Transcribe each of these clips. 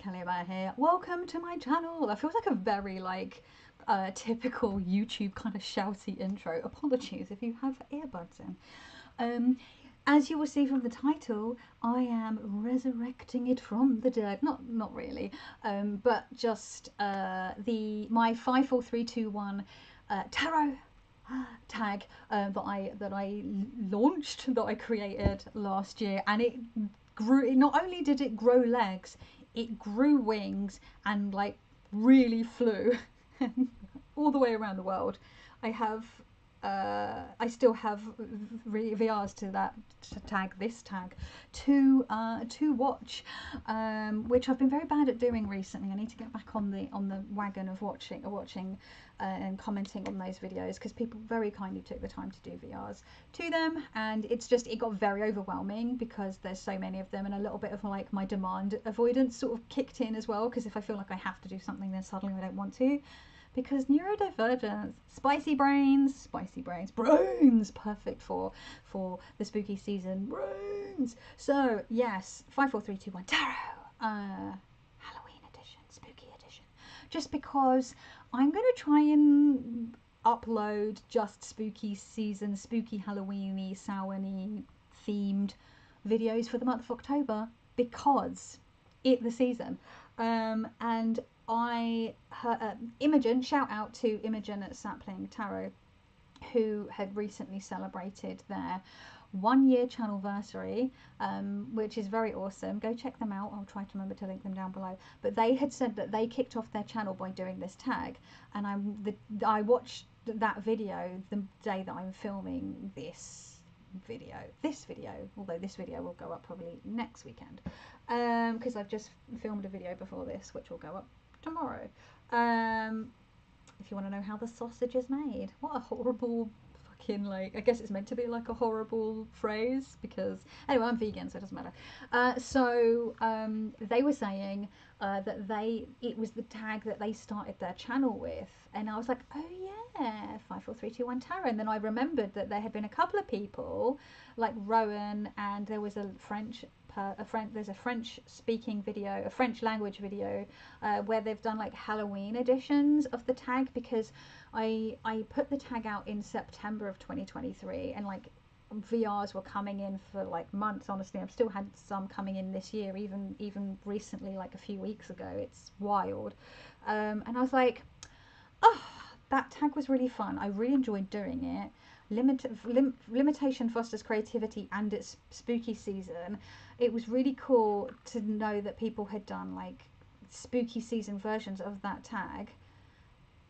Kelly Bear here. Welcome to my channel. That feels like a very typical YouTube kind of shouty intro. Apologies if you have earbuds in. As you will see from the title, I am resurrecting it from the dead. Not really, but just my 54321 tarot tag that I launched, that I created last year, and it grew. Not only did it grow legs, it grew wings and like really flew all the way around the world. I still have VRs to this tag to watch, which I've been very bad at doing recently. I need to get back on the wagon of watching and commenting on those videos, because people very kindly took the time to do VRs to them, and it got very overwhelming because there's so many of them, and a little bit of like my demand avoidance sort of kicked in as well, because if I feel like I have to do something, then suddenly I don't want to. Because neurodivergence, spicy brains, perfect for the spooky season, brains. So yes, 54321 tarot, Halloween edition, spooky edition. Just because I'm gonna try and upload just spooky season, spooky Halloweeny, Samhainy themed videos for the month of October, because it's the season. And Imogen, shout out to Imogen at Sapling Tarot, who had recently celebrated their 1-year channelversary, which is very awesome. Go check them out. I'll try to remember to link them down below. But they had said that they kicked off their channel by doing this tag, and I watched that video the day that I'm filming this video, although this video will go up probably next weekend, because I've just filmed a video before this which will go up tomorrow. If you want to know how the sausage is made. What a horrible fucking, like, I guess it's meant to be like a horrible phrase, because anyway, I'm vegan, so it doesn't matter. So they were saying that it was the tag that they started their channel with, and I was like, oh yeah, 54321 tarot. And then I remembered that there had been a couple of people like Rowan, and there was there's a French speaking video, a French language video, where they've done like Halloween editions of the tag, because I put the tag out in September of 2023, and like VRs were coming in for like months. Honestly, I've still had some coming in this year, even recently, like a few weeks ago. It's wild. And I was like, oh, that tag was really fun. I really enjoyed doing it. Limitation fosters creativity, and it's spooky season. It was really cool to know that people had done like spooky season versions of that tag.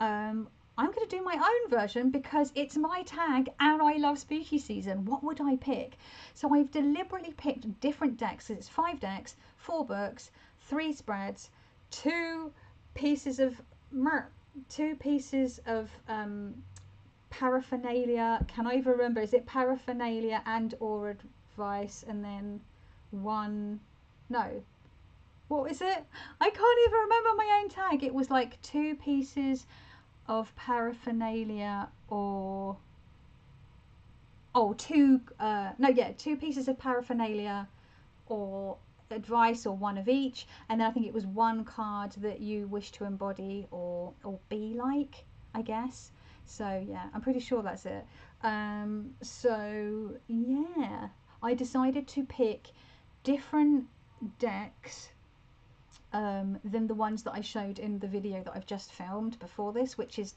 I'm going to do my own version because it's my tag and I love spooky season. What would I pick? So I've deliberately picked different decks. It's 5 decks, 4 books, 3 spreads, 2 pieces of paraphernalia. Can I even remember? Is it paraphernalia and or advice, and then one? No. What is it? I can't even remember my own tag. It was like 2 pieces of paraphernalia, or 2 pieces of paraphernalia or advice, or one of each, and then I think it was 1 card that you wish to embody or be like, I guess. So yeah, I'm pretty sure that's it. So yeah, I decided to pick different decks than the ones that I showed in the video that I've just filmed before this, which is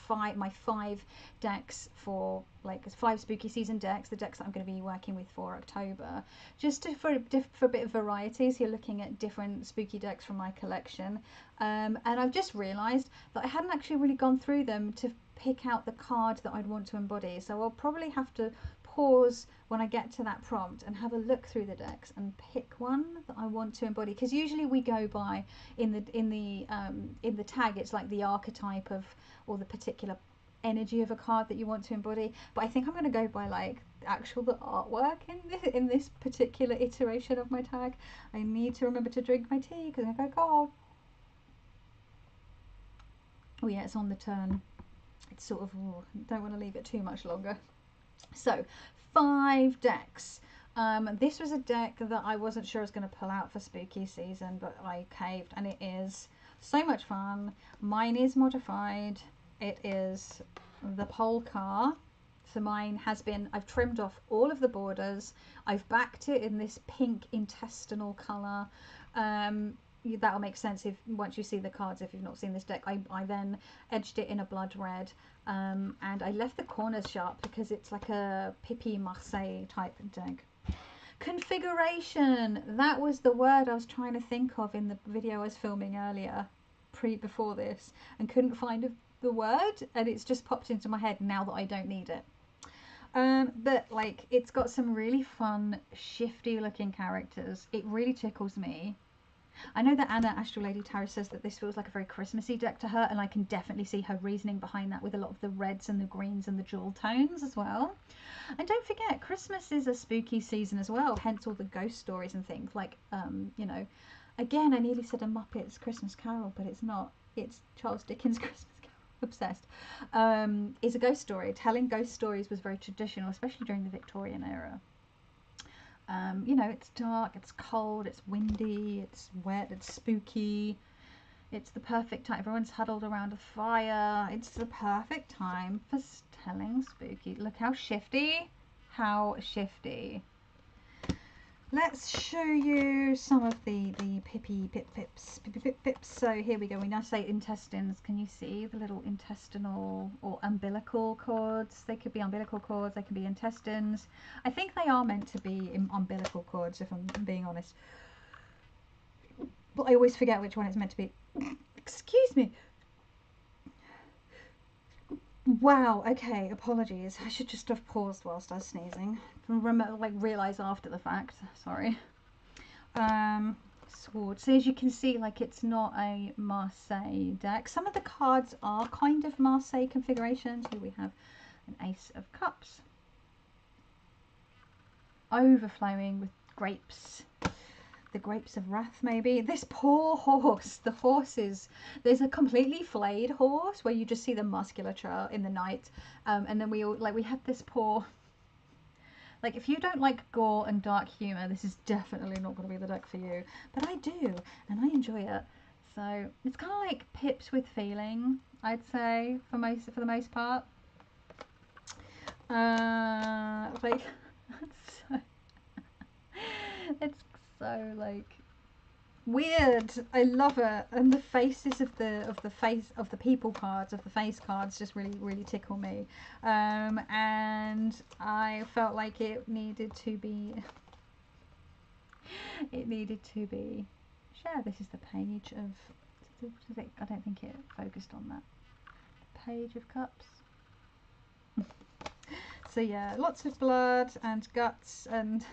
my 5 decks for like 5 spooky season decks, the decks that I'm going to be working with for October, just for a bit of variety. So you're looking at different spooky decks from my collection, and I've just realised that I hadn't actually really gone through them to pick out the card that I'd want to embody, so I'll probably have to pause when I get to that prompt and have a look through the decks and pick one that I want to embody, because usually we go by in the tag, it's like the archetype of, or the particular energy of a card that you want to embody, but I think I'm going to go by like the artwork in this particular iteration of my tag. I need to remember to drink my tea because I'm going to go cold. Oh yeah, it's on the turn. It's sort of, don't want to leave it too much longer. So 5 decks. This was a deck that I wasn't sure I was going to pull out for spooky season, but I caved, and it is so much fun. Mine is modified. It is the polka. So mine has been, I've trimmed off all of the borders. I've backed it in this pink intestinal colour. That'll make sense if once you see the cards, if you've not seen this deck. I then edged it in a blood red, and I left the corners sharp because it's like a Pipi Marseille type deck. Configuration, that was the word I was trying to think of in the video I was filming earlier, before this, and couldn't find the word, and it's just popped into my head now that I don't need it. But like, it's got some really fun, shifty looking characters. It really tickles me. I know that Anna, Astral Lady Tarot, says that this feels like a very Christmassy deck to her, and I can definitely see her reasoning behind that with a lot of the reds and the greens and the jewel tones as well. And don't forget, Christmas is a spooky season as well, hence all the ghost stories and things like, you know, again, I nearly said a Muppets Christmas Carol, but it's not. It's Charles Dickens' Christmas Carol. Obsessed. Is a ghost story. Telling ghost stories was very traditional, especially during the Victorian era. You know, it's dark, it's cold, it's windy, it's wet, it's spooky. It's the perfect time. Everyone's huddled around a fire. It's the perfect time for telling spooky. Look how shifty. How shifty. Let's show you some of the pips. So here we go. We now say intestines. Can you see the little intestinal or umbilical cords? They could be umbilical cords. They can be intestines. I think they are meant to be umbilical cords, if I'm being honest. But I always forget which one it's meant to be. Excuse me. Wow, okay, apologies. I should just have paused whilst I was sneezing. Like, realise after the fact. Sorry. Sword. So as you can see, like, it's not a Marseille deck. Some of the cards are kind of Marseille configurations. Here we have an Ace of Cups. Overflowing with grapes. The grapes of wrath, maybe. This poor horse. The horse is, there's a completely flayed horse where you just see the musculature in the night, and then we have this poor, like, if you don't like gore and dark humor, this is definitely not going to be the deck for you, but I do, and I enjoy it. So it's kind of like Pips with feeling, I'd say, for the most part. Like, it's so like weird. I love it, and the faces of the people cards, of the face cards, just really tickle me. And I felt like it needed to be shared. This is the page of, I don't think it focused on that. Page of Cups. So yeah, lots of blood and guts, and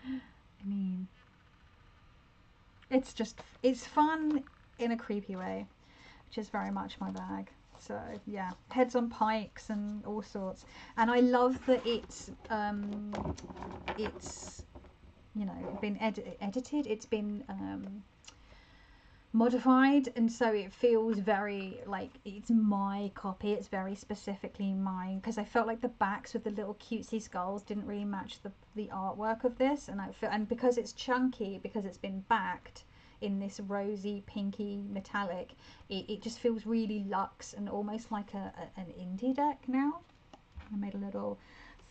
I mean, it's fun in a creepy way, which is very much my bag. So yeah, heads on pikes and all sorts. And I love that it's you know, been edited. It's been modified, and so it feels very like it's my copy. It's very specifically mine, because I felt like the backs with the little cutesy skulls didn't really match the artwork of this, and and because it's chunky, because it's been backed in this rosy pinky metallic, it just feels really luxe and almost like an indie deck now. I made a little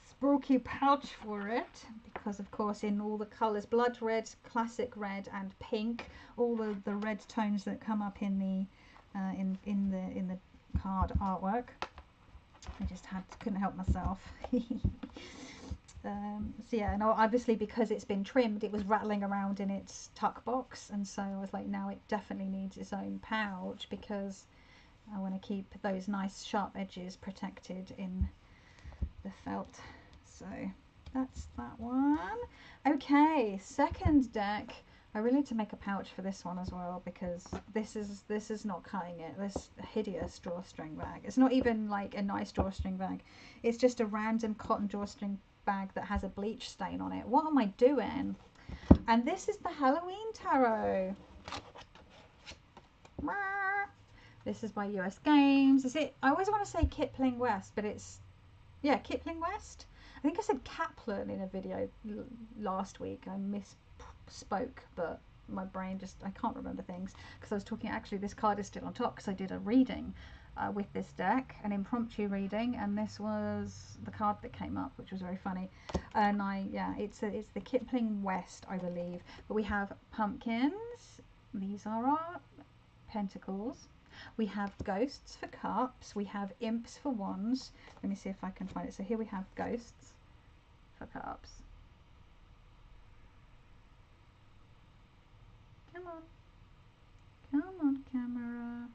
spooky pouch for it, because of course in all the colours, blood red, classic red and pink, all the red tones that come up in the card artwork. I just couldn't help myself. So yeah, and obviously because it's been trimmed, it was rattling around in its tuck box, and so I was like, now it definitely needs its own pouch, because I want to keep those nice sharp edges protected in the felt. So that's that one. Okay, second deck. I really need to make a pouch for this one as well, because this is not cutting it. This hideous drawstring bag. It's not even like a nice drawstring bag. It's just a random cotton drawstring bag that has a bleach stain on it. What am I doing? And this is the Halloween tarot. This is by US Games. Is it? I always want to say Kipling West, but it's, yeah, Kipling West. I think I said Kaplan in a video last week. I misspoke, but my brain just, I can't remember things because I was talking, actually this card is still on top because I did a reading with this deck, an impromptu reading, and this was the card that came up, which was very funny. And it's the Kipling West, I believe. But we have pumpkins. These are our pentacles. We have ghosts for cups. We have imps for wands. Let me see if I can find it. So here we have ghosts for cups. Come on. Come on, camera.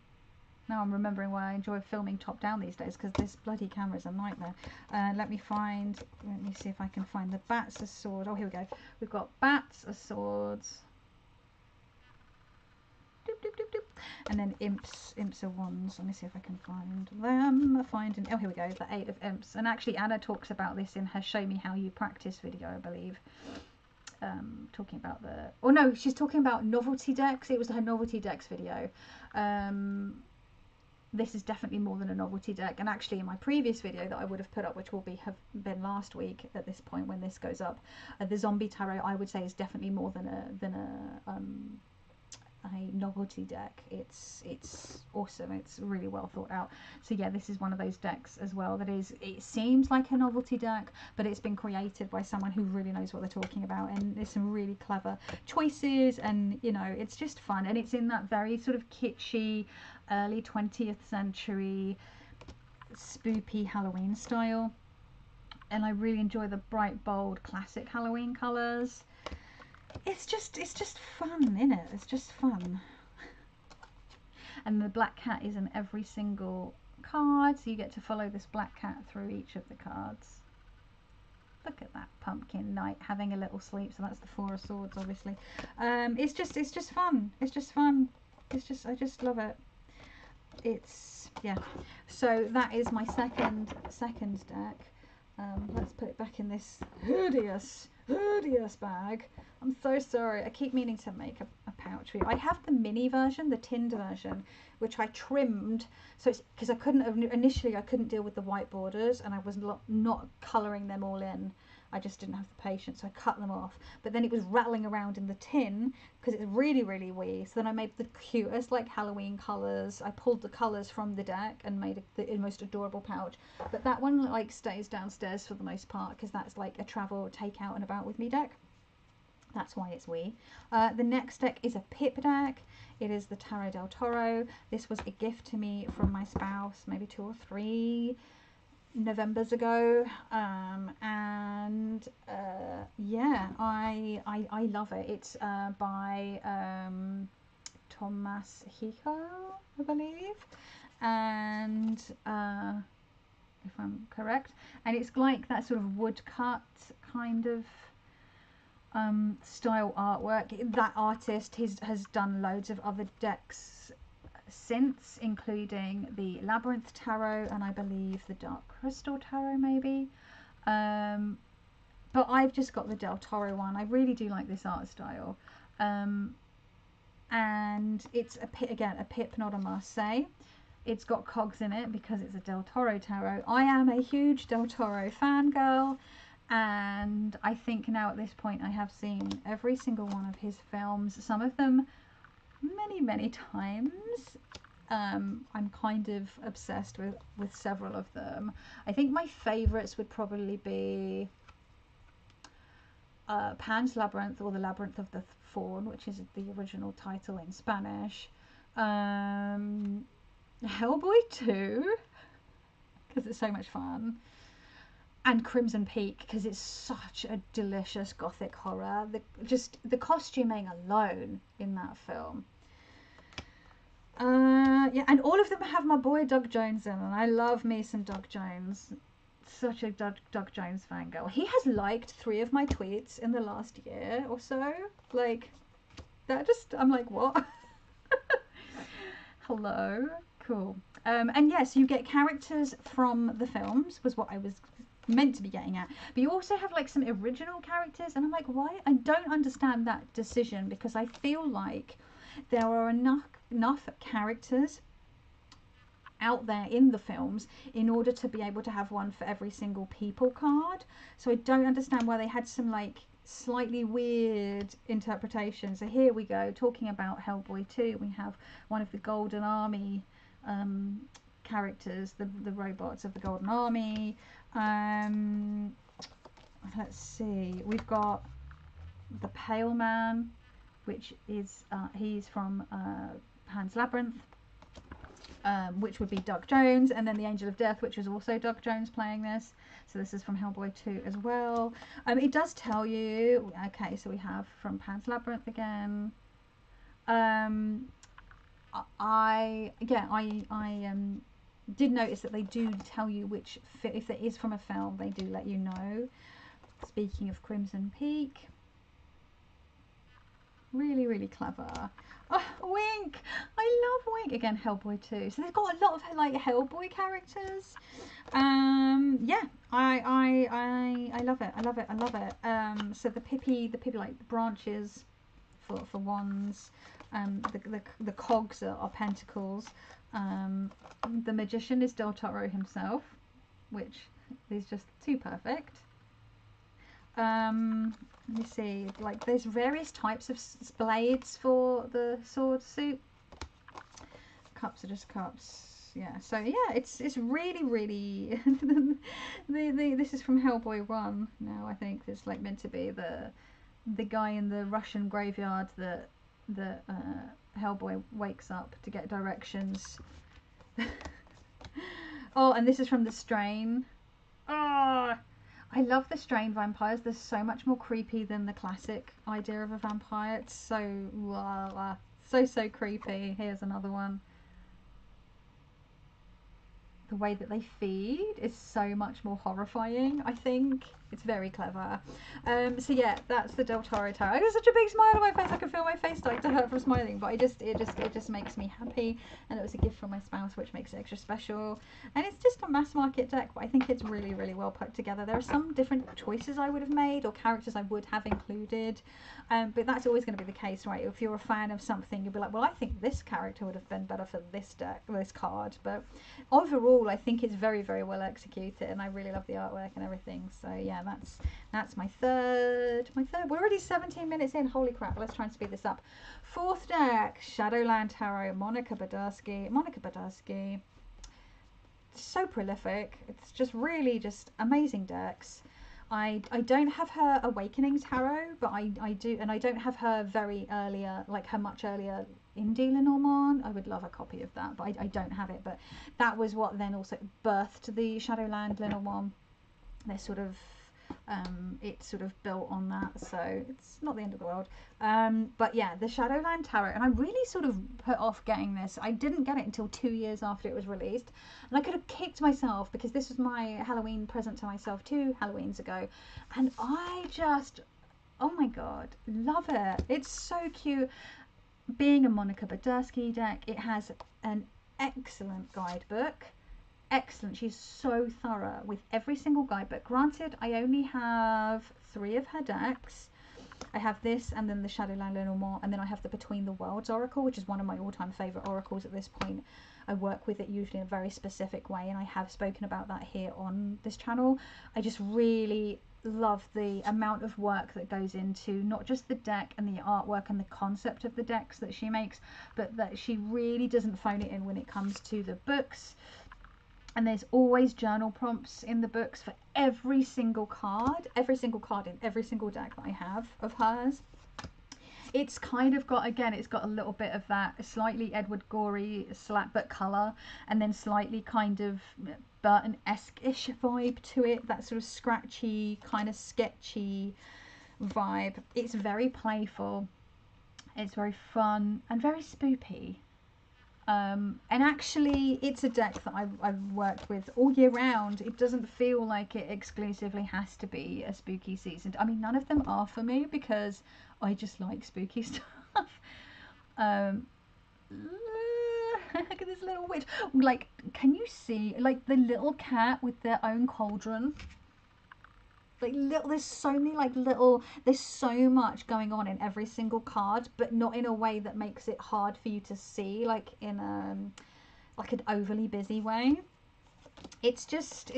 Now I'm remembering why I enjoy filming top down these days, because this bloody camera is a nightmare. Let me see if I can find the bats of swords. Oh, here we go. We've got bats of swords. Doop, doop, doop, doop. And then imps of wands. Let me see if I can find them. Oh, here we go. The 8 of imps. And actually Anna talks about this in her Show Me How You Practice video, I believe. Talking about she's talking about novelty decks. It was her novelty decks video. This is definitely more than a novelty deck, and actually in my previous video that I would have put up, which will have been last week at this point when this goes up, the zombie tarot, I would say, is definitely more than a novelty deck. It's awesome. It's really well thought out. So yeah, this is one of those decks as well that it seems like a novelty deck, but it's been created by someone who really knows what they're talking about, and there's some really clever choices, and you know, it's just fun, and it's in that very sort of kitschy early 20th century spoopy Halloween style, and I really enjoy the bright, bold, classic Halloween colours. It's just fun, isn't it? It's just fun. And the black cat is in every single card, so you get to follow this black cat through each of the cards. Look at that pumpkin knight having a little sleep. So that's the 4 of swords, obviously. It's just fun. It's just fun. I just love it. Yeah. So that is my second deck. Let's put it back in this hideous bag. I'm so sorry. I keep meaning to make a pouch for you. I have the mini version, the tinned version, which I trimmed. So it's because I initially deal with the white borders, and I was not colouring them all in. I just didn't have the patience, so I cut them off. But then it was rattling around in the tin because it's really, really wee. So then I made the cutest like Halloween colours. I pulled the colours from the deck and made the most adorable pouch. But that one like stays downstairs for the most part because that's like a travel, take out and about with me deck. That's why it's wee. The next deck is a pip deck. It is the Tarot del Toro. This was a gift to me from my spouse maybe 2 or 3 Novembers ago, yeah, I love it. It's by Thomas Hiko, I believe, and if I'm correct, and it's like that sort of woodcut kind of style artwork. That artist has done loads of other decks since, including the Labyrinth Tarot and I believe the Dark Crystal Tarot maybe, but I've just got the Del Toro one. I really do like this art style, and it's a pip, not a Marseille. It's got cogs in it because it's a Del Toro tarot. I am a huge Del Toro fangirl, and I think now at this point I have seen every single one of his films, some of them many times. I'm kind of obsessed with several of them. I think my favourites would probably be Pan's Labyrinth, or the Labyrinth of the Fawn, which is the original title in Spanish. Hellboy 2, because it's so much fun. And Crimson Peak, because it's such a delicious gothic horror. The costuming alone in that film. Yeah, and all of them have my boy Doug Jones in, and I love me some Doug Jones. Such a Doug Jones fangirl. He has liked 3 of my tweets in the last year or so. Like, that just, I'm like, what? Hello. Cool. And yes, you get characters from the films, was what I was meant to be getting at. But you also have like some original characters, and I'm like, why? I don't understand that decision, because I feel like there are enough characters out there in the films in order to be able to have one for every single people card. So I don't understand why they had some like slightly weird interpretation. So here we go, talking about Hellboy 2, we have one of the Golden Army characters, the robots of the Golden Army. Let's see, we've got the Pale Man, which is he's from Pan's Labyrinth, which would be Doug Jones, and then the Angel of Death, which is also Doug Jones playing this. So this is from Hellboy 2 as well. It does tell you, okay, so we have from Pan's Labyrinth again. I did notice that they do tell you which, if it is from a film, they do let you know. Speaking of Crimson Peak, really, really clever. Oh, Wink! I love Wink. Again, Hellboy 2. So they've got a lot of like Hellboy characters. Yeah, I love it. I love it. I love it. So the Pippi like the branches for wands. The cogs are pentacles. The magician is Del Toro himself, which is just too perfect. Let me see, like there's various types of blades for the sword suit. Cups are just cups. Yeah, so yeah, it's really, really this is from Hellboy 1 now. I think it's like meant to be the guy in the Russian graveyard that Hellboy wakes up to get directions. Oh, and this is from The Strain. Oh, I love the Strain vampires. They're so much more creepy than the classic idea of a vampire. It's so creepy. Here's another one. The way that they feed is so much more horrifying, I think. It's very clever. So yeah, that's the Del Toro tarot. I got such a big smile on my face. I can feel my face starting to hurt from smiling, but it just makes me happy. And it was a gift from my spouse, which makes it extra special. And it's just a mass market deck, but I think it's really, really well put together. There are some different choices I would have made, or characters I would have included, but that's always going to be the case, right? If you're a fan of something, you'll be like, well, I think this character would have been better for this deck, this card. But overall, I think it's very, very well executed, and I really love the artwork and everything. So yeah, that's my third. We're already 17 minutes in. Holy crap! Let's try and speed this up. Fourth deck, Shadowland Tarot, Monica Badarsky. So prolific. It's just really just amazing decks. I don't have her Awakening Tarot, but I do, and I don't have her very earlier, like her much earlier Indie Lenormand. I would love a copy of that, but I don't have it. But that was what then also birthed the Shadowland Lenormand. They're sort of it's sort of built on that, so it's not the end of the world. But yeah, the Shadowland Tarot, and I really sort of put off getting this. I didn't get it until 2 years after it was released, and I could have kicked myself because this was my Halloween present to myself 2 Halloweens ago, and I just, oh my god, love it. It's so cute. Being a Monica Badarsky deck, it has an excellent guidebook. Excellent. She's so thorough with every single guidebook. Granted, I only have 3 of her decks. I have this, and then the Shadowland Lenormand, and then I have the Between the Worlds Oracle, which is one of my all-time favourite oracles at this point. I work with it usually in a very specific way, and I have spoken about that here on this channel. I just really love the amount of work that goes into not just the deck and the artwork and the concept of the decks that she makes, but that she really doesn't phone it in when it comes to the books. And there's always journal prompts in the books for every single card in every single deck that I have of hers. It's kind of got, again, it's got a little bit of that slightly Edward Gorey but colour, and then slightly kind of Burton-esque-ish vibe to it, that sort of scratchy, kind of sketchy vibe. It's very playful, it's very fun, and very spoopy. And actually, it's a deck that I've worked with all year round. It doesn't feel like it exclusively has to be a spooky season. I mean, none of them are for me because I just like spooky stuff. Look at this little witch. Like, can you see, like, the little cat with their own cauldron? Like, there's so many, like, there's so much going on in every single card, but not in a way that makes it hard for you to see, like in like an overly busy way. It's just,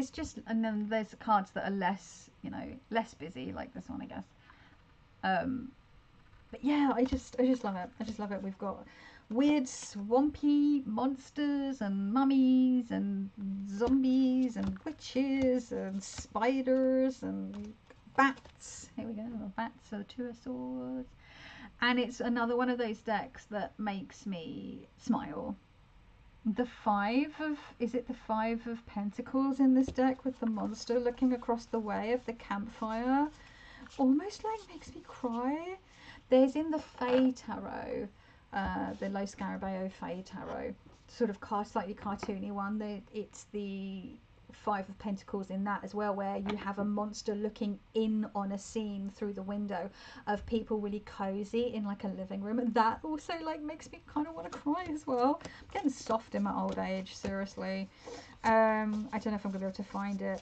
and then there's cards that are less, you know, less busy, like this one, I guess. But yeah, I just love it. I just love it. We've got weird swampy monsters and mummies and zombies and witches and spiders and bats. Here we go. The bats are the two of swords. And it's another one of those decks that makes me smile. The is it the 5 of Pentacles in this deck with the monster looking across the way of the campfire? Almost like makes me cry. There's in the Fae Tarot, the Lo Scarabeo Fae Tarot, sort of slightly cartoony one. It's the 5 of Pentacles in that as well, where you have a monster looking in on a scene through the window of people really cozy in like a living room, and that also like makes me kind of want to cry as well. I'm getting soft in my old age, seriously. I don't know if I'm gonna be able to find it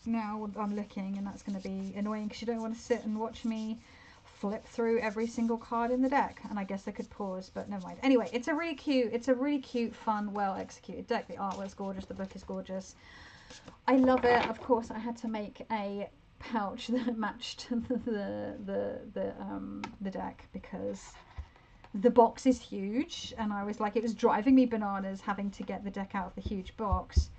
now. I'm looking, and that's going to be annoying because you don't want to sit and watch me flip through every single card in the deck, and I guess I could pause, but never mind. Anyway, it's a really cute, fun, well executed deck. The artwork's gorgeous, the book is gorgeous. I love it. Of course, I had to make a pouch that matched the deck because the box is huge, and I was like, it was driving me bananas having to get the deck out of the huge box.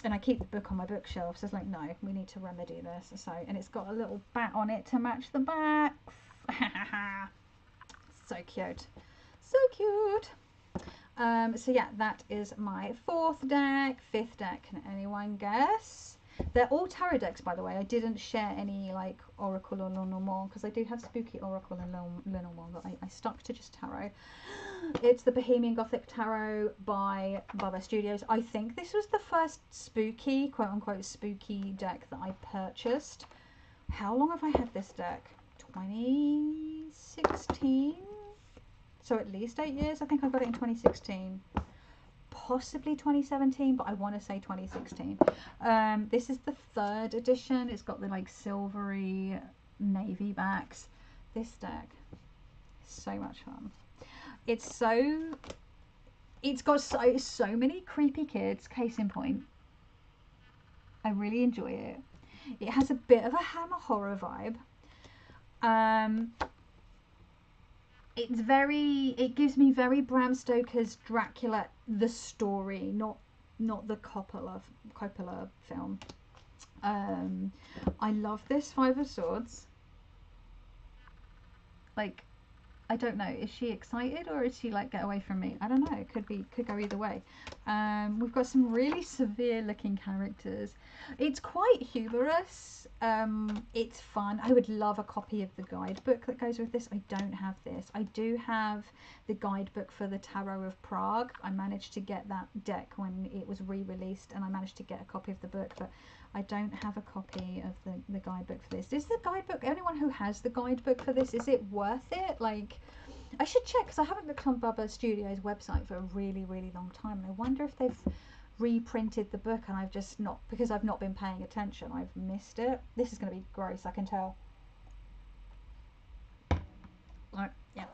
And I keep the book on my bookshelf, so I was like, no, we need to remedy this. So, and it's got a little bat on it to match the backs. So cute, so cute. So yeah, that is my 4th deck. 5th deck, can anyone guess? They're all tarot decks, by the way. I didn't share any like Oracle or Lenormand because I do have Spooky Oracle and Lenormand, but I stuck to just tarot. It's the Bohemian Gothic Tarot by Bubba Studios. I think this was the first spooky, quote unquote, spooky deck that I purchased. How long have I had this deck? 2016? So at least 8 years. I think I got it in 2016. Possibly 2017, but I want to say 2016. This is the 3rd edition. It's got the like silvery navy backs. This deck is so much fun. It's got so many creepy kids. Case in point, I really enjoy it. It has a bit of a Hammer horror vibe. It gives me very Bram Stoker's Dracula the story, not the Coppola film. I love this 5 of Swords. Like, I don't know, is she excited or is she like, get away from me? I don't know, it could go either way. We've got some really severe looking characters. It's quite humorous. It's fun. I would love a copy of the guidebook that goes with this. I don't have this. I do have the guidebook for the Tarot of Prague. I managed to get that deck when it was re-released, and I managed to get a copy of the book, but I don't have a copy of the guidebook for this. Is the guidebook, anyone who has the guidebook for this, is it worth it? Like, I should check because I haven't looked on Bubba Studios website for a really long time, and I wonder if they've reprinted the book and I've just not, because I've not been paying attention, I've missed it. This is going to be gross, I can tell. Right, yeah,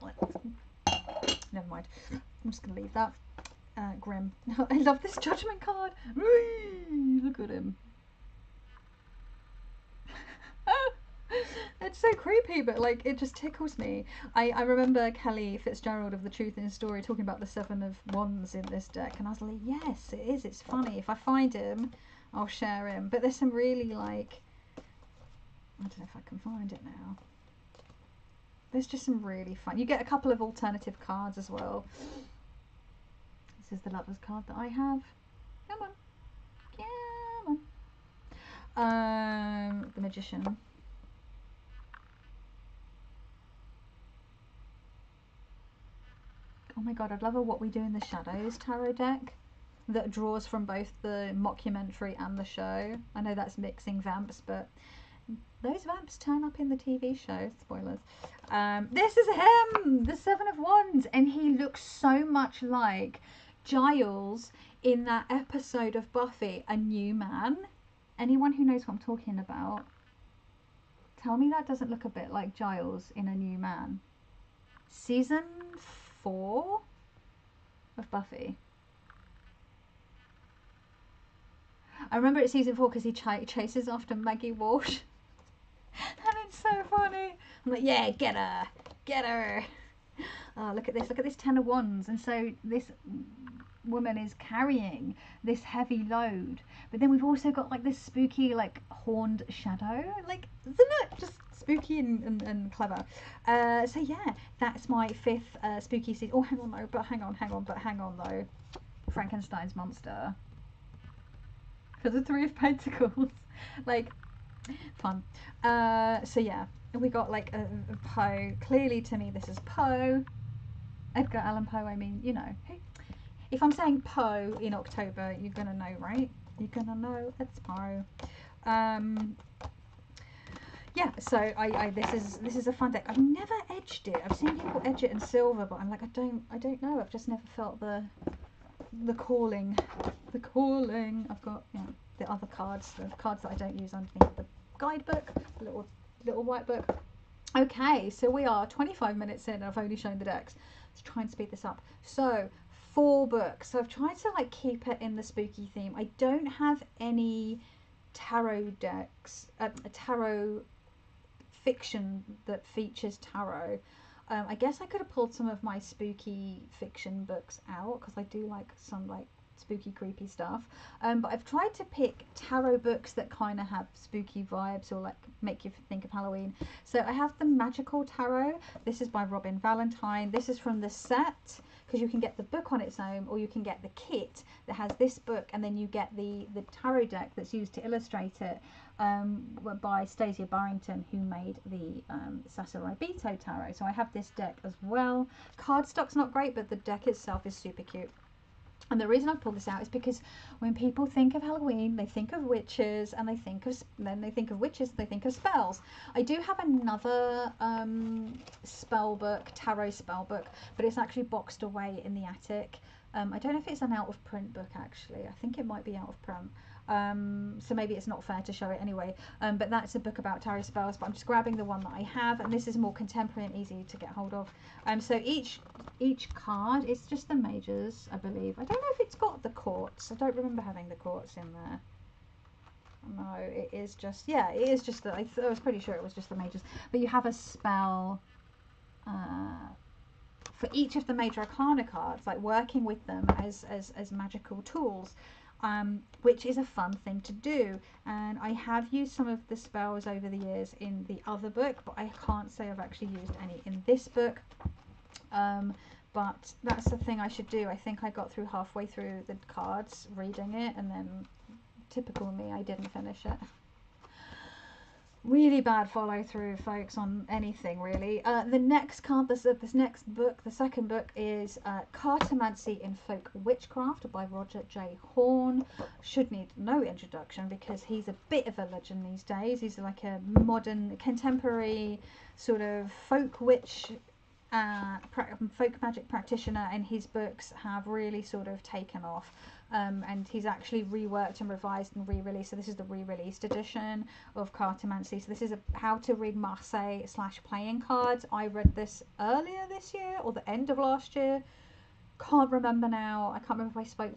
never mind. I'm just going to leave that. Grim. I love this judgment card. Look at him. It's so creepy, but like it just tickles me. I remember Kelly Fitzgerald of The Truth in His Story talking about the 7 of Wands in this deck, and I was like, yes, it is. It's funny. If I find him, I'll share him. But there's some really like, I don't know if I can find it now. There's just some really fun. You get a couple of alternative cards as well. This is the Lover's card that I have. Come on, come on. The Magician. Oh my god, I'd love a What We Do in the Shadows tarot deck that draws from both the mockumentary and the show. I know that's mixing vamps, but those vamps turn up in the TV show. Spoilers. This is him! The 7 of Wands! And he looks so much like Giles in that episode of Buffy, A New Man. Anyone who knows what I'm talking about, tell me that doesn't look a bit like Giles in A New Man. Season 4 of Buffy. I remember it season 4 because he chases after Maggie Walsh. And it's so funny. I'm like, yeah, get her. Get her. Oh, look at this. Look at this 10 of Wands. And so this woman is carrying this heavy load. But then we've also got like this spooky, like horned shadow. Like, isn't it just spooky and clever? So yeah, that's my 5th spooky season. Oh, hang on though. But hang on though. Frankenstein's monster. For the 3 of Pentacles. Like, fun. So yeah, we got like a Poe. Clearly to me this is Poe. Edgar Allan Poe, I mean, you know. If I'm saying Poe in October, you're gonna know, right? You're gonna know it's Poe. Yeah, so this is a fun deck. I've never edged it. I've seen people edge it in silver, but I'm like, I don't know. I've just never felt the calling. The calling. I've got, you know, the other cards, the cards that I don't use underneath the guidebook, the little white book. Okay, so we are 25 minutes in and I've only shown the decks. Let's try and speed this up. So 4 books. So I've tried to like keep it in the spooky theme. I don't have any tarot decks, tarot fiction that features tarot. I guess I could have pulled some of my spooky fiction books out because I do like some like spooky creepy stuff, but I've tried to pick tarot books that kind of have spooky vibes or like make you think of Halloween. So I have the Magical Tarot. This is by Robin Valentine. This is from the set, because you can get the book on its own or you can get the kit that has this book, and then you get the tarot deck that's used to illustrate it, by Stasia Barrington, who made the Sasarai Bito Tarot. So I have this deck as well. Cardstock's not great, but the deck itself is super cute. And the reason I pulled this out is because when people think of Halloween, they think of witches, and they think of spells. I do have another spell book, tarot spell book, but it's actually boxed away in the attic. I don't know if it's an out of print book actually. I think it might be out of print. So maybe it's not fair to show it anyway. But that's a book about tarot spells, but I'm just grabbing the one that I have, and this is more contemporary and easy to get hold of. So each card is just the majors, I believe. I don't know if it's got the courts. I don't remember having the courts in there. No, it is just, yeah, it is just that. I was pretty sure it was just the majors. But you have a spell for each of the major arcana cards, like working with them as magical tools. Which is a fun thing to do, and I have used some of the spells over the years in the other book, but I can't say I've actually used any in this book. But that's the thing I should do. I think I got through halfway through the cards reading it, and then typical me, I didn't finish it. Really bad follow through, folks, on anything really. The next card, this next book, the second book, is Cartomancy in Folk Witchcraft by Roger J. Horne. Should need no introduction because he's a bit of a legend these days. He's like a modern, contemporary sort of folk witch, folk magic practitioner, and his books have really sort of taken off. And he's actually reworked and revised and re-released. So this is the re-released edition of Cartomancy. So this is a how to read Marseille / playing cards. I read this earlier this year or the end of last year. Can't remember now. I can't remember if I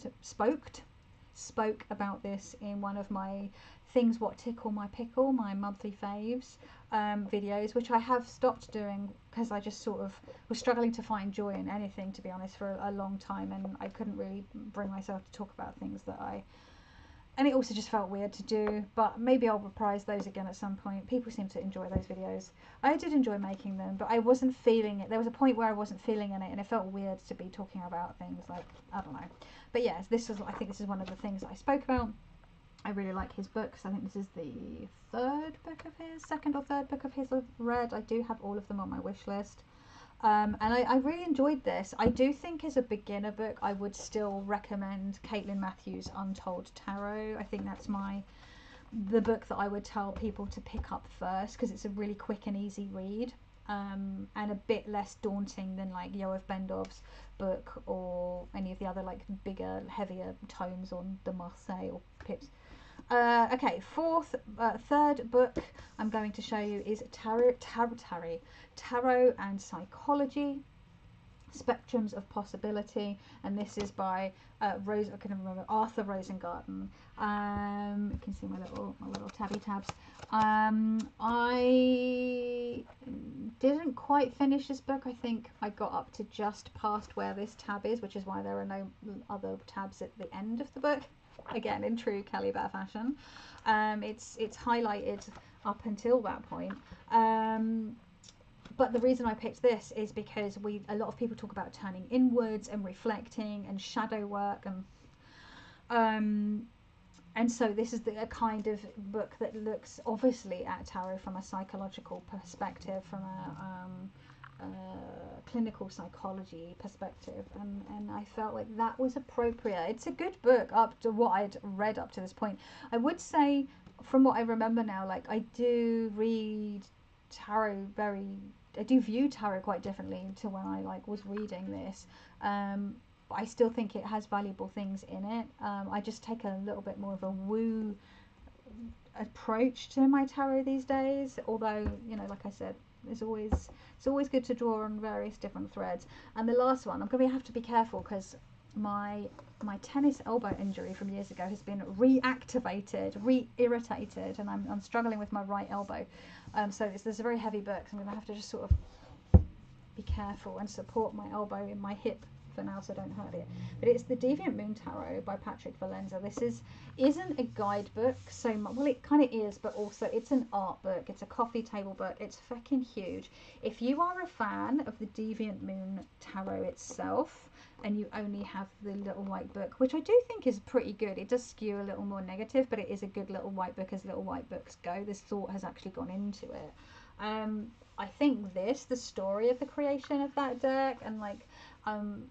spoke about this in one of my things what tickle my pickle, my monthly faves videos, which I have stopped doing because I just sort of was struggling to find joy in anything, to be honest, for a long time, and I couldn't really bring myself to talk about things that and it also just felt weird to do, but maybe I'll reprise those again at some point. People seem to enjoy those videos. I did enjoy making them, but I wasn't feeling it. There was a point where I wasn't feeling in it, and it felt weird to be talking about things like, I don't know. But yes, I think this is one of the things that I spoke about. I really like his books. I think this is the second or third book of his I've read. I do have all of them on my wish list. And I really enjoyed this. I do think as a beginner book, I would still recommend Caitlin Matthews' Untold Tarot. I think that's the book that I would tell people to pick up first, because it's a really quick and easy read, and a bit less daunting than like Yoav Bendov's book or any of the other like bigger, heavier tomes on the Marseille or Pips. Okay, third book I'm going to show you is Tarot and Psychology. Spectrums of Possibility, and this is by Rose. I can remember Arthur Rosengarten. You can see my little tabby tabs. I didn't quite finish this book. I think I got up to just past where this tab is, which is why there are no other tabs at the end of the book. Again, in true Kelly Bear fashion, it's highlighted up until that point. But the reason I picked this is because a lot of people talk about turning inwards and reflecting and shadow work, and so this is a kind of book that looks obviously at tarot from a psychological perspective, from a clinical psychology perspective, and I felt like that was appropriate. It's a good book up to what I'd read up to this point. I would say, from what I remember now, like I do view tarot quite differently to when I was reading this. But I still think it has valuable things in it. I just take a little bit more of a woo approach to my tarot these days, although, you know, like I said, it's always good to draw on various different threads. And the last one, I'm going to have to be careful because my tennis elbow injury from years ago has been reactivated, re-irritated, and I'm struggling with my right elbow. So this is a very heavy book, so I'm going to have to just sort of be careful and support my elbow in my hip for now so I don't hurt it. But it's the Deviant Moon Tarot by Patrick Valenza. This isn't a guidebook so much. Well, it kind of is, but also it's an art book. It's a coffee table book. It's fucking huge. If you are a fan of the Deviant Moon Tarot itself and you only have the little white book, which I do think is pretty good. It does skew a little more negative, but it is a good little white book as little white books go. This thought has actually gone into it. I think the story of the creation of that deck, and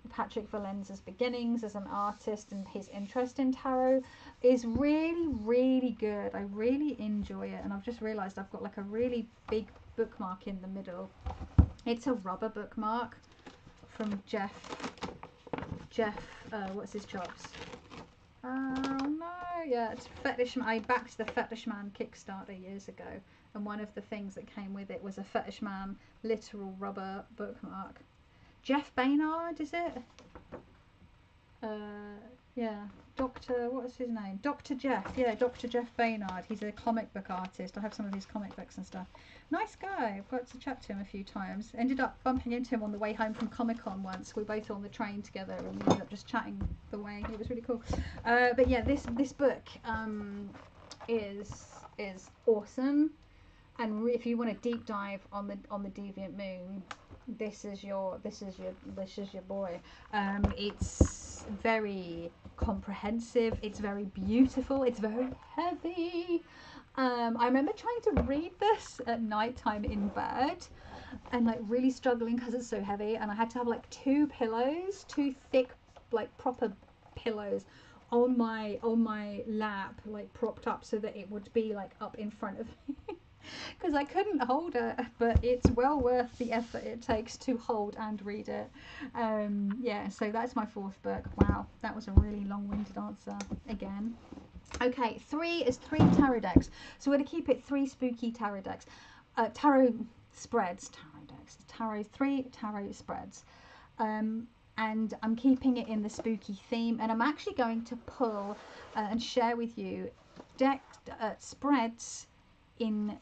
Patrick Valenza's beginnings as an artist and his interest in tarot is really, really good. I really enjoy it, and I've just realised I've got like a really big bookmark in the middle. It's a rubber bookmark from Jeff, what's his chops? Oh no, yeah, it's Fetish Man. I backed the Fetish Man Kickstarter years ago, and one of the things that came with it was a Fetish Man literal rubber bookmark. Jeff Baynard, is it? Yeah, what's his name? Dr. Jeff, yeah, Dr. Jeff Baynard. He's a comic book artist. I have some of his comic books and stuff. Nice guy. I've got to chat to him a few times. Ended up bumping into him on the way home from Comic-Con once. We were both on the train together and we ended up just chatting the way. It was really cool. But yeah, this book is awesome. And if you want to deep dive on the Deviant Moon, this is your boy. It's very comprehensive, it's very beautiful, it's very heavy. I remember trying to read this at night time in bed and really struggling because it's so heavy, and I had to have two thick proper pillows on my lap, propped up so that it would be up in front of me. Because I couldn't hold it, but it's well worth the effort it takes to hold and read it. Yeah, so that's my fourth book. Wow, that was a really long-winded answer again. Okay, three tarot decks. So we're going to keep it 3 spooky tarot decks. Three tarot spreads. And I'm keeping it in the spooky theme, and I'm actually going to pull and share with you spreads in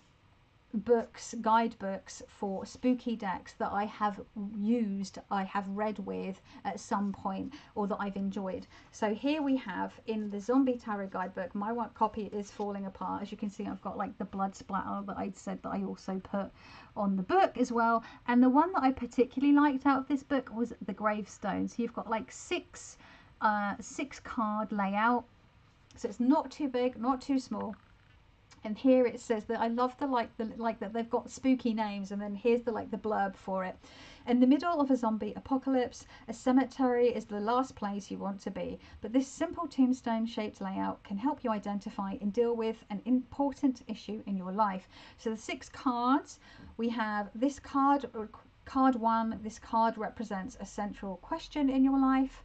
guidebooks for spooky decks that I have read with at some point, or that I've enjoyed. So here we have, in the Zombie Tarot guidebook, my one copy is falling apart. As you can see, I've got the blood splatter that I said that I also put on the book as well. And the one that I particularly liked out of this book was the gravestone. So you've got 6 card layout, so it's not too big, not too small. And here it says that I love that they've got spooky names, and then here's the blurb for it. In the middle of a zombie apocalypse, a cemetery is the last place you want to be. But this simple tombstone-shaped layout can help you identify and deal with an important issue in your life. So the 6 cards, we have this card 1. This card represents a central question in your life.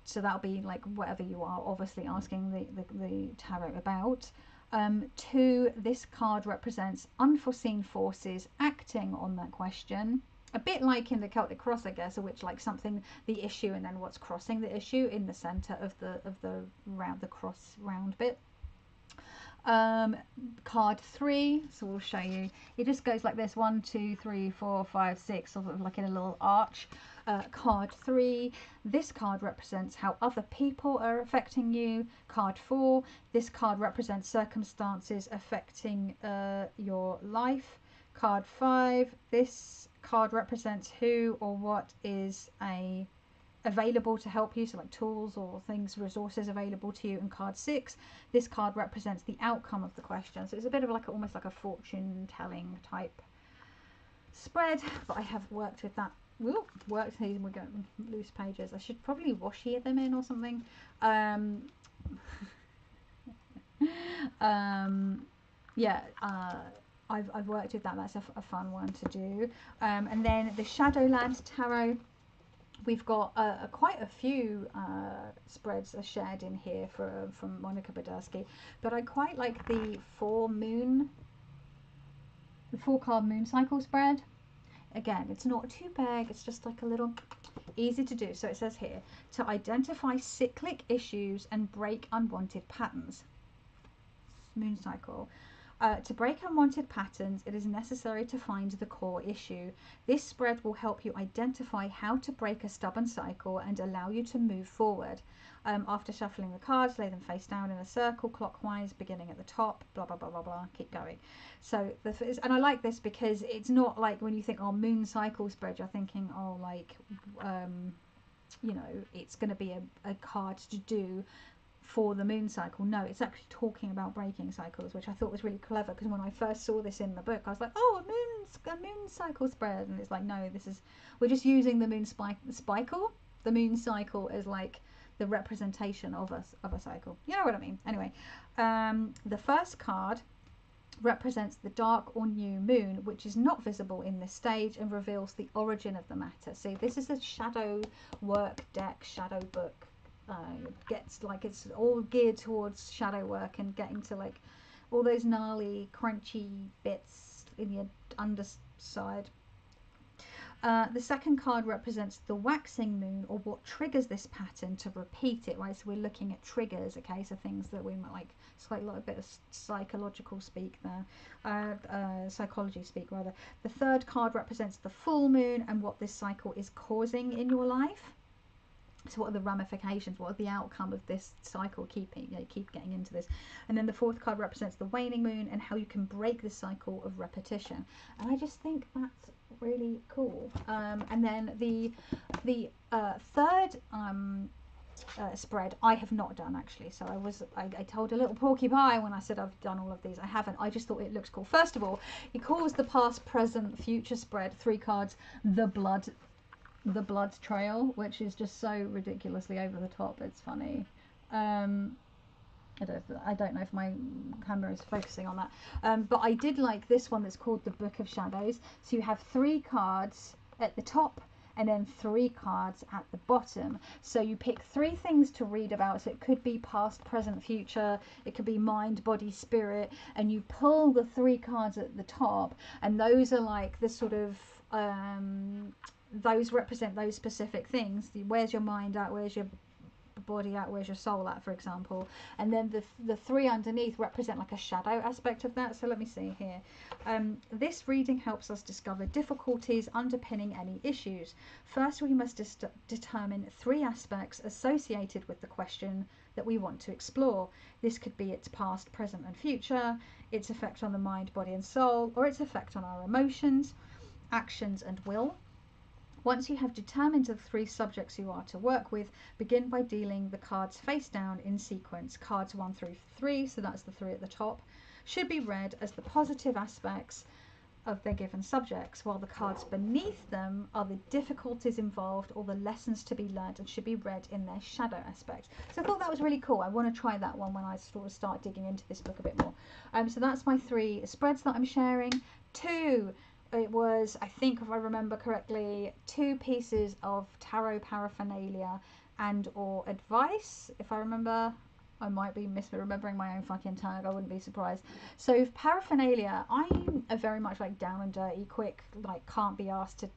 So that'll be whatever you are obviously asking the tarot about. 2, this card represents unforeseen forces acting on that question. a bit like in the Celtic cross, I guess, which like something, the issue, and then what's crossing the issue in the center of the round, the cross round bit. Card 3, so we'll show you. It just goes like this: 1, 2, 3, 4, 5, 6, sort of like in a little arch. Card 3, this card represents how other people are affecting you. Card 4, this card represents circumstances affecting your life. Card 5, this card represents who or what is available to help you, so like tools or things, resources available to you. And card 6, this card represents the outcome of the question. So it's a bit of like almost like a fortune telling type spread, but I have worked with that. Worked these, we're getting loose pages. I should probably washi them in or something. Yeah, I've worked with that. That's a fun one to do. And then the Shadowland Tarot. We've got quite a few spreads are shared in here from Monica Badersky, but I quite like the 4 card moon cycle spread. Again, it's not too big, it's just like a little easy to do. So it says here, to identify cyclic issues and break unwanted patterns. Moon cycle. To break unwanted patterns, it is necessary to find the core issue. This spread will help you identify how to break a stubborn cycle and allow you to move forward. After shuffling the cards, lay them face down in a circle clockwise, beginning at the top, blah, blah, blah, blah, blah, keep going. So, and I like this because it's not like when you think, oh, moon cycle spread, you're thinking, oh, like, you know, it's going to be a card to do for the moon cycle. No, it's actually talking about breaking cycles, which I thought was really clever, because when I first saw this in the book, I was like, oh, a moon cycle spread, and it's like, no, we're just using the moon the moon cycle as like the representation of a cycle. You know what I mean? Anyway, the first card represents the dark or new moon, which is not visible in this stage and reveals the origin of the matter. See, this is a shadow work deck, shadow book. Gets like, it's all geared towards shadow work and getting to like all those gnarly crunchy bits in the underside. The second card represents the waxing moon, or what triggers this pattern to repeat it, right? So we're looking at triggers, okay, so things that we might like, it's like a bit of psychological speak there, psychology speak rather. The third card represents the full moon and what this cycle is causing in your life. So what are the ramifications? What are the outcome of this cycle? Keep getting into this. And then the fourth card represents the waning moon and how you can break the cycle of repetition. And I just think that's really cool. And then the third spread I have not done, actually. So I told a little porcupine when I said I've done all of these. I haven't. I just thought it looks cool. First of all, it calls the past, present, future spread, 3 cards, the blood trail, which is just so ridiculously over the top. It's funny. I don't know if my camera is focusing on that, but I did like this one that's called the Book of Shadows. So you have 3 cards at the top and then 3 cards at the bottom. So you pick 3 things to read about. So it could be past, present, future. It could be mind, body, spirit. And you pull the 3 cards at the top, and those are like the sort of those represent those specific things. Where's your mind at? Where's your body at? Where's your soul at, for example? And then the 3 underneath represent like a shadow aspect of that. So let me see here. This reading helps us discover difficulties underpinning any issues. First, we must determine 3 aspects associated with the question that we want to explore. This could be its past, present, and future, its effect on the mind, body, and soul, or its effect on our emotions, actions, and will. Once you have determined the 3 subjects you are to work with, begin by dealing the cards face down in sequence. Cards 1 through 3, so that's the 3 at the top, should be read as the positive aspects of their given subjects, while the cards beneath them are the difficulties involved or the lessons to be learned, and should be read in their shadow aspect. So I thought that was really cool. I want to try that one when I sort of start digging into this book a bit more. So that's my 3 spreads that I'm sharing. 2, it was, I think if I remember correctly, 2 pieces of tarot paraphernalia and or advice, if I remember. I might be misremembering my own fucking tag, I wouldn't be surprised. So paraphernalia, I'm a very much like down and dirty, quick, like can't be asked to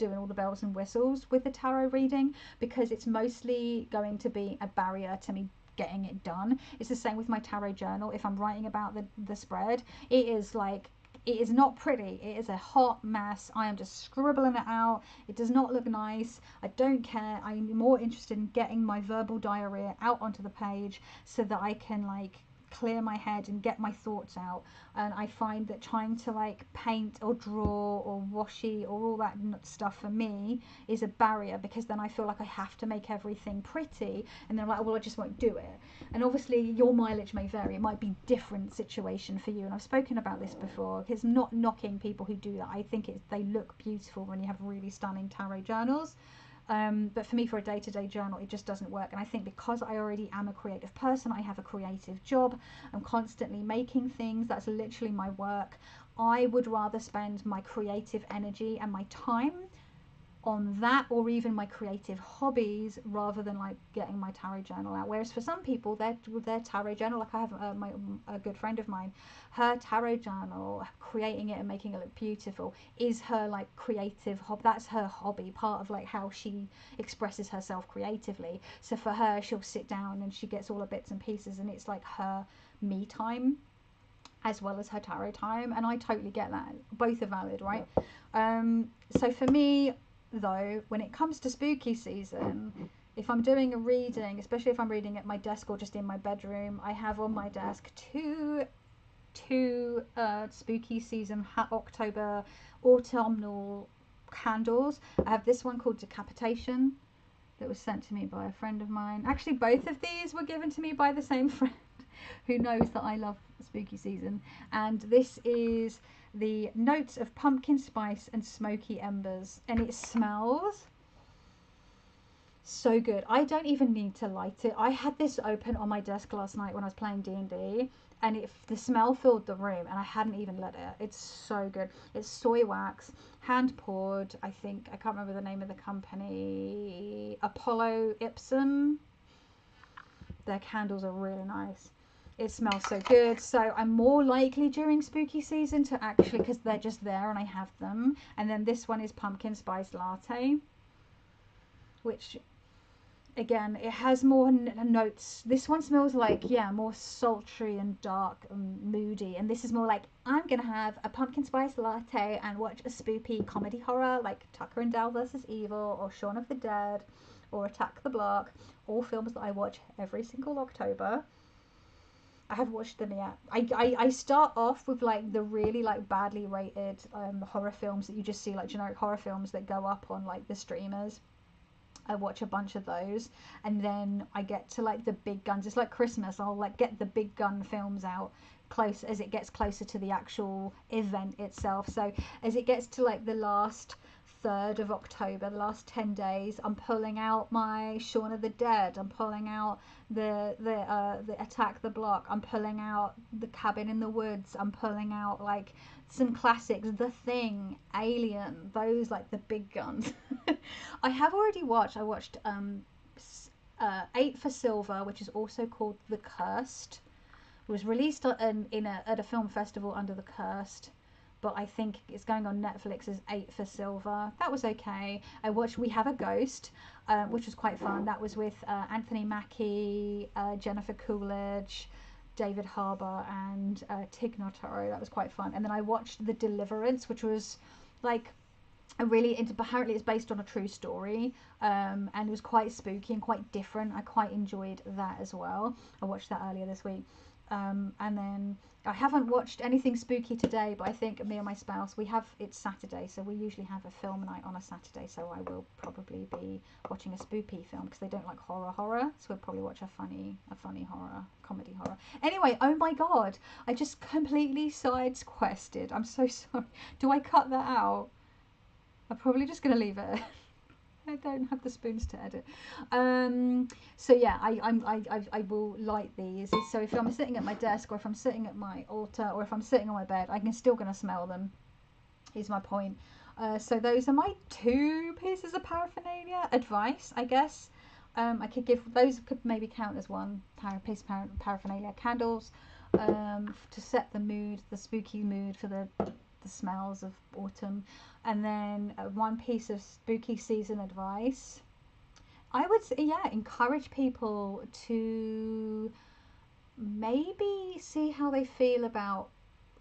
doing all the bells and whistles with the tarot reading, because it's mostly going to be a barrier to me getting it done. It's the same with my tarot journal. If I'm writing about the spread, it is like, it is not pretty. It is a hot mess. I am just scribbling it out. It does not look nice. I don't care. I'm more interested in getting my verbal diarrhea out onto the page so that I can like clear my head and get my thoughts out. And I find that trying to like paint or draw or washi or all that stuff for me is a barrier, because then I feel like I have to make everything pretty, and then I'm like, well, I just won't do it. And obviously your mileage may vary. It might be different situation for you, and I've spoken about this before. It's not knocking people who do that. I think they look beautiful when you have really stunning tarot journals. But for me, for a day-to-day journal, it just doesn't work. And I think because I already am a creative person, I have a creative job, I'm constantly making things, that's literally my work. I would rather spend my creative energy and my time on that, or even my creative hobbies, rather than like getting my tarot journal out. Whereas for some people, their tarot journal, like I have a good friend of mine, her tarot journal, creating it and making it look beautiful, is her like creative hobby. That's her hobby, part of like how she expresses herself creatively. So for her, she'll sit down and she gets all the bits and pieces, and it's like her me time as well as her tarot time. And I totally get that. Both are valid, right? So for me, though, when it comes to spooky season, if I'm doing a reading, especially if I'm reading at my desk or just in my bedroom, I have on my desk two spooky season October autumnal candles. I have this one called Decapitation that was sent to me by a friend of mine. Actually, both of these were given to me by the same friend who knows that I love spooky season. And this is the notes of pumpkin spice and smoky embers, and it smells so good. I don't even need to light it. I had this open on my desk last night when I was playing D&D, and the smell filled the room, and I hadn't even lit it. It's so good. It's soy wax, hand poured. I think, I can't remember the name of the company, Apollo Ipsen. Their candles are really nice. It smells so good. So I'm more likely during spooky season to actually, because they're just there and I have them. And then this one is pumpkin spice latte, which again, it has more notes. This one smells like, yeah, more sultry and dark and moody, and this is more like, I'm gonna have a pumpkin spice latte and watch a spooky comedy horror like Tucker and Dale versus Evil or Shaun of the Dead or Attack the Block, all films that I watch every single October. I haven't watched them yet. I start off with like the really like badly rated horror films that you just see, like generic horror films that go up on like the streamers. I watch a bunch of those, and then I get to like the big guns. It's like Christmas. I'll like get the big gun films out close as it gets closer to the actual event itself. So as it gets to like the last third of October, the last 10 days, I'm pulling out my Shaun of the Dead, I'm pulling out the Attack the Block, I'm pulling out the Cabin in the Woods, I'm pulling out like some classics, The Thing, Alien, those like the big guns. I watched 8 for Silver, which is also called The Cursed. It was released at a film festival under The Cursed, but I think it's going on Netflix as 8 for Silver. That was okay. I watched We Have a Ghost, which was quite fun. That was with Anthony Mackie, Jennifer Coolidge, David Harbour, and Tig Notaro. That was quite fun. And then I watched The Deliverance, which was like apparently it's based on a true story, and it was quite spooky and quite different. I quite enjoyed that as well. I watched that earlier this week. And then I haven't watched anything spooky today, but I think me and my spouse, it's Saturday, so we usually have a film night on a Saturday, so I will probably be watching a spooky film because they don't like horror, so we'll probably watch a funny horror, comedy horror. Anyway, oh my god, I just completely side-quested. I'm so sorry. Do I cut that out? I'm probably just going to leave it. I don't have the spoons to edit. So yeah, I will light these. So if I'm sitting at my desk, or if I'm sitting at my altar, or if I'm sitting on my bed, I'm still going to smell them, is my point. So those are my 2 pieces of paraphernalia. Advice, I guess. I could give, those could maybe count as one piece of paraphernalia. Candles, to set the mood, the spooky mood for the the smells of autumn. And then one piece of spooky season advice. I would say, yeah, encourage people to maybe see how they feel about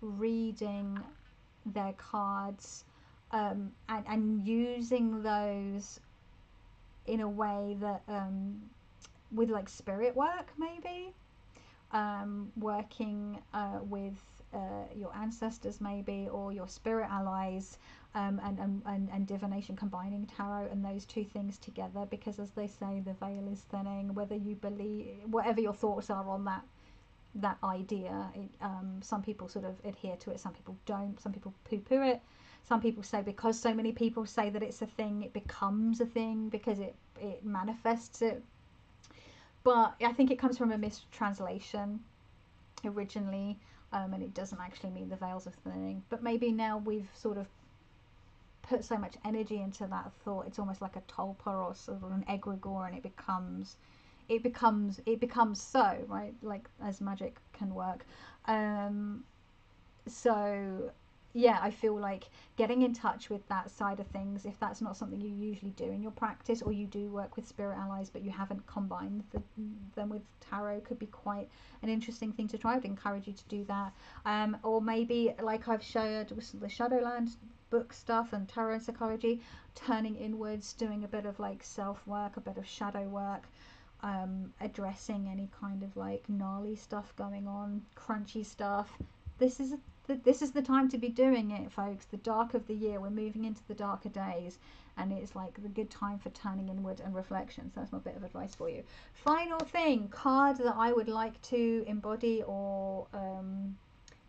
reading their cards, and using those in a way that, with like spirit work, maybe, working with your ancestors maybe, or your spirit allies, and divination, combining tarot and those two things together, because as they say, the veil is thinning. Whether you believe, whatever your thoughts are on that idea, some people sort of adhere to it, some people don't, some people poo-poo it, some people say because so many people say that it's a thing, it becomes a thing because it manifests it. But I think it comes from a mistranslation originally, and it doesn't actually mean the veils are thinning. But maybe now we've sort of put so much energy into that thought, it's almost like a tulpa or sort of an egregore, and it becomes so, right, like as magic can work. So yeah, I feel like getting in touch with that side of things, if that's not something you usually do in your practice, or you do work with spirit allies but you haven't combined them with tarot, could be quite an interesting thing to try. I would encourage you to do that. Or maybe, like I've shared with the Shadowland book stuff and tarot and psychology, turning inwards, doing a bit of like self work, a bit of shadow work, addressing any kind of like gnarly stuff going on, crunchy stuff. This is the time to be doing it, folks. The dark of the year, we're moving into the darker days, and it's like the good time for turning inward and reflection. So that's my bit of advice for you. Final thing, card that I would like to embody or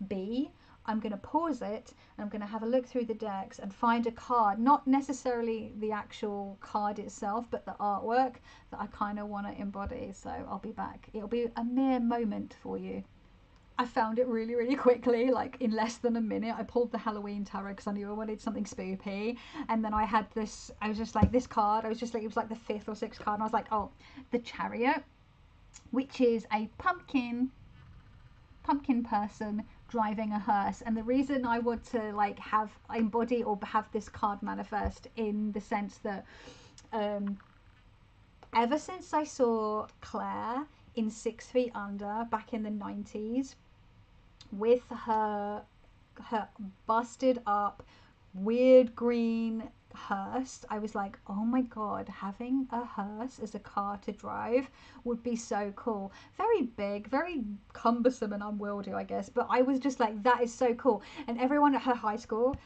be. I'm going to pause it, and I'm going to have a look through the decks and find a card, not necessarily the actual card itself, but the artwork that I kind of want to embody. So I'll be back. It'll be a mere moment for you. I found it really, really quickly, like in less than a minute. I pulled the Halloween tarot because I knew I wanted something spooky. And then I had this, I was just like, this card, I was just like, it was like the 5th or 6th card. And I was like, oh, the Chariot, which is a pumpkin person driving a hearse. And the reason I want to like embody or have this card manifest, in the sense that ever since I saw Claire in 6 Feet Under back in the 90s, with her busted up weird green hearse, I was like, oh my god, having a hearse as a car to drive would be so cool. Very big, very cumbersome and unwieldy, I guess, but I was just like, that is so cool. And everyone at her high school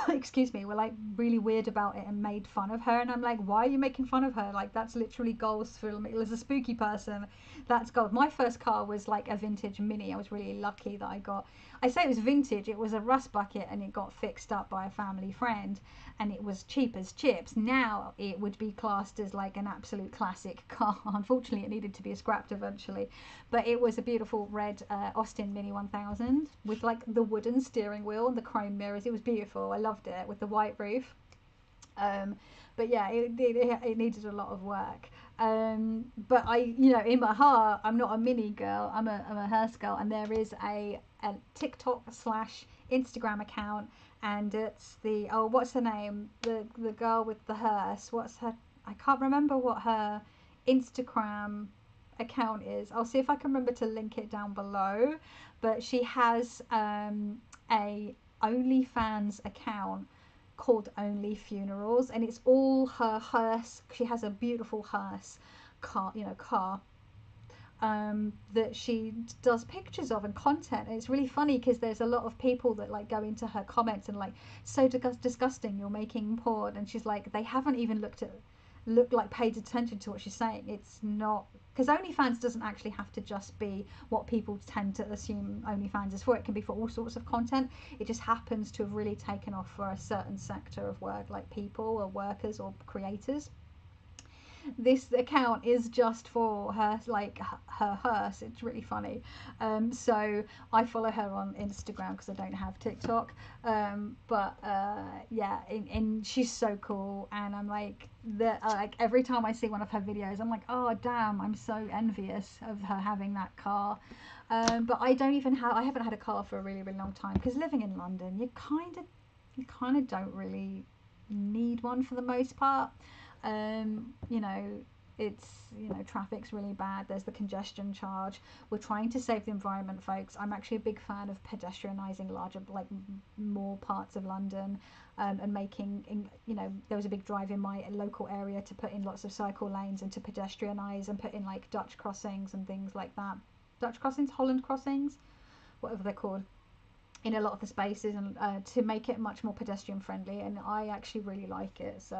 excuse me, were like really weird about it and made fun of her, and I'm like, why are you making fun of her? Like, that's literally goals for me as a spooky person. That's gold. My first car was like a vintage Mini. I was really lucky that I say it was vintage, it was a rust bucket, and it got fixed up by a family friend, and it was cheap as chips. Now it would be classed as like an absolute classic car. Unfortunately, it needed to be scrapped eventually, but it was a beautiful red Austin Mini 1000 with like the wooden steering wheel and the chrome mirrors. It was beautiful. I loved it, with the white roof. But yeah, it needed a lot of work. But I, in my heart, I'm not a Mini girl. I'm a hearse girl, and there is a TikTok / Instagram account, and it's what's her name? The girl with the hearse. What's her? I can't remember what her Instagram account is. I'll see if I can remember to link it down below. But she has a OnlyFans account called Only Funerals, and it's all her hearse. She has a beautiful hearse car, that she does pictures of and content. And it's really funny because there's a lot of people that like go into her comments and like, so disgusting, you're making porn, and she's like, they haven't even paid attention to what she's saying. It's not, because OnlyFans doesn't actually have to just be what people tend to assume OnlyFans is for. It can be for all sorts of content. It just happens to have really taken off for a certain sector of work, like people or workers or creators. this account is just for her, like her hearse. It's really funny. So I follow her on Instagram because I don't have TikTok. But yeah, and she's so cool, and I'm like like every time I see one of her videos, I'm like, oh damn, I'm so envious of her having that car. But I haven't had a car for a really, really long time because living in London, you kind of don't really need one for the most part. You know, traffic's really bad. There's the congestion charge. We're trying to save the environment, folks. I'm actually a big fan of pedestrianising larger, like more parts of London, and making, there was a big drive in my local area to put in lots of cycle lanes and to pedestrianise and put in like Dutch crossings and things like that. Dutch crossings, Holland crossings, whatever they're called, in a lot of the spaces, and to make it much more pedestrian friendly, and I actually really like it. So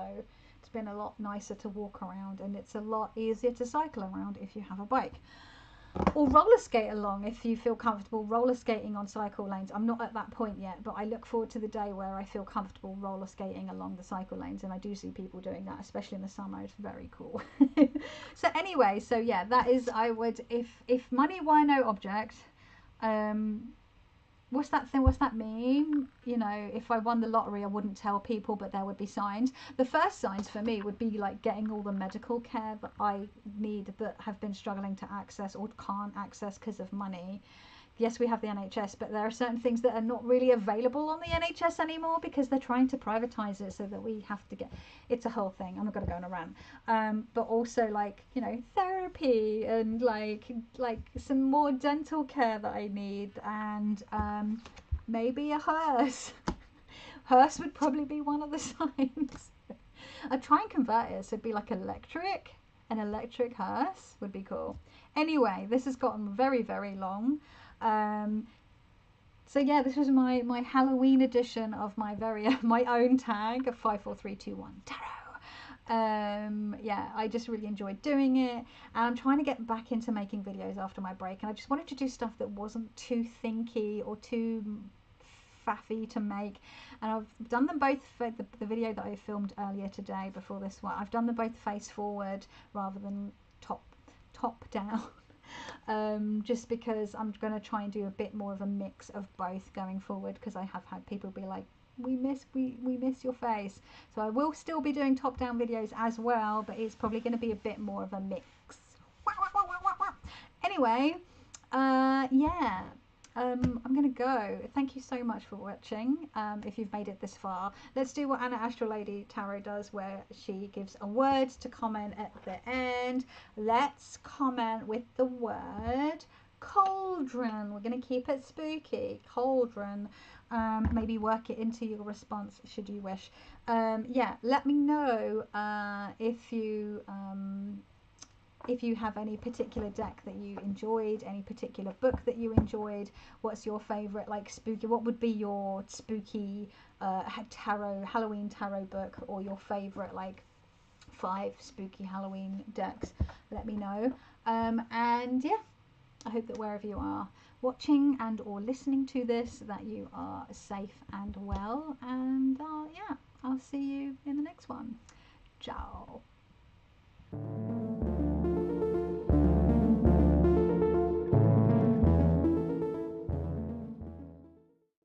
it's been a lot nicer to walk around, and it's a lot easier to cycle around if you have a bike, or roller skate along if you feel comfortable roller skating on cycle lanes. I'm not at that point yet, but I look forward to the day where I feel comfortable roller skating along the cycle lanes, and I do see people doing that, especially in the summer. It's very cool. So anyway, so yeah, that is, I would, if money were no object, what's that meme? If I won the lottery, I wouldn't tell people, but there would be signs. The first signs for me would be like getting all the medical care that I need but have been struggling to access or can't access because of money. Yes, we have the NHS, but there are certain things that are not really available on the NHS anymore because they're trying to privatise it so that we have to get... It's a whole thing. I'm not going to go on a rant. But also, like, therapy and, like some more dental care that I need, and maybe a hearse. Hearse would probably be one of the signs. I'd try and convert it so it'd be like electric. An electric hearse would be cool. Anyway, this has gotten very, very long. So yeah, this was my Halloween edition of my my own tag of 54321 tarot. Yeah, I just really enjoyed doing it, and I'm trying to get back into making videos after my break, and I just wanted to do stuff that wasn't too thinky or too faffy to make. And I've done them both for the video that I filmed earlier today before this one. I've done them both face forward rather than top down. Just because I'm going to try and do a bit more of a mix of both going forward, because I have had people be like, we miss your face. So I will still be doing top down videos as well, but it's probably going to be a bit more of a mix. Anyway, yeah, I'm going to go. Thank you so much for watching. If you've made it this far, let's do what Anna Astral Lady Tarot does, where she gives a word to comment at the end. Let's comment with the word cauldron. We're going to keep it spooky. Cauldron. Maybe work it into your response should you wish. Yeah, let me know if you have any particular deck that you enjoyed, any particular book that you enjoyed. What's your favorite, like, spooky, what would be your spooky Halloween tarot book, or your favorite, like, 5 spooky Halloween decks? Let me know. And yeah, I hope that wherever you are watching and or listening to this, that you are safe and well, and yeah, I'll see you in the next one.